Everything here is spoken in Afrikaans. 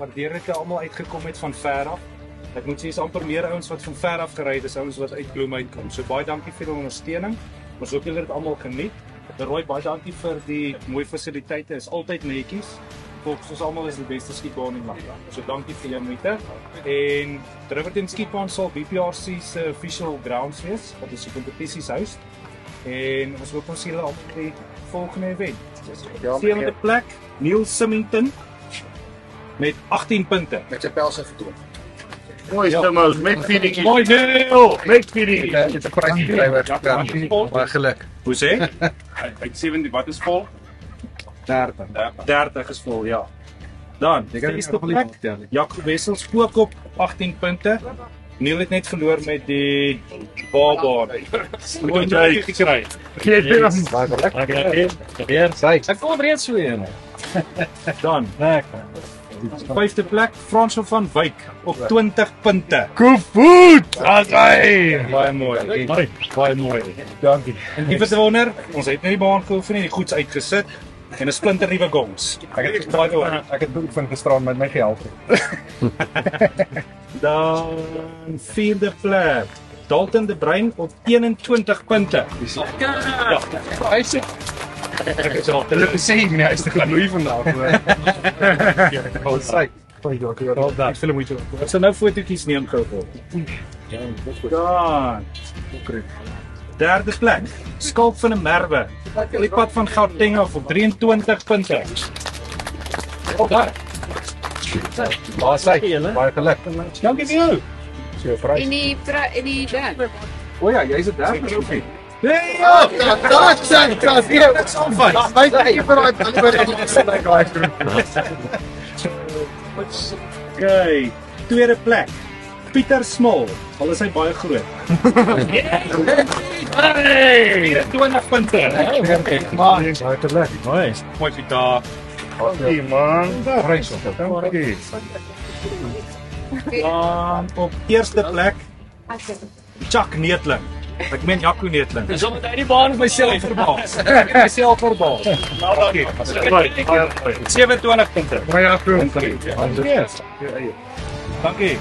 waardeer dit almal uitgekom het van ver af. Ek moet sê is amper meer ouens wat van ver af gery het as ouens wat uit Bloem uitkom. So baie dankie vir die ondersteuning. Ons hoop julle het almal geniet. Roy, baie dankie vir die mooi fasiliteite. Is altyd netjies. Volgens ons almal is die beste skiebaan in die land. So dankie vir jou moeite. En Riverton Skiebaan sal BPRC se official grounds wees wat ons die kompetisies host. En ons hoop ons sien julle op die volgende event. Sewende plek, Neil Symington met 18 punte. Met sy pelse vertoon. Mooi Simmons, met feeding. Mooi Neil, met feeding. Dit 'n prys drywer. Baie geluk. Hoe sê? Uit 70 wat is vol? 30 is vol, ja. Dan, Jacob Wessels ook op 18 punte. Neil het net verloor met die barbaan. Moet jy gekry. Ek kom reeds so een. Dan, vyfde plek, Fransjo van Wyk op 20 punte. Koevoet! Baie mooi. Baie mooi. Dankie. En die wat wonder, ons het net die baan geoefen en die goeds uitgesit en 'n splinter nuwe gongs. Ek het van gisteraan met my gehelp. Dan vierde plek, Dalton de Bruin op 21 punte. Ja, Hy sê ek het al hulle gesê nie, hy is te gloei vandag. Sy. ek voel moeite. Ek sal nou fotootjies neem gou. Dan. Derde plek, Skalk van 'n Merwe. Die pad van Gauteng af op 23 punte. Baie geluk. Dankie vir jou. So prys. En die dan. O ja, jy's 'n derde trofee. Hey, Dit's al fyn. My dankie vir daai Okay, tweede plek, Pieter Small. Al is hy baie groot. Hey, 20 punte. Baie geluk. Nice. Mooi Pieter. Dankie man. Prys. Dankie. Dan op eerste plek, Chuck Neetling. Ek meen Jaco Neetling. Dis om uit die baan myself Verbaas. Ek het myself verbaas. Dankie. 27 punte. Baie goed. Dankie.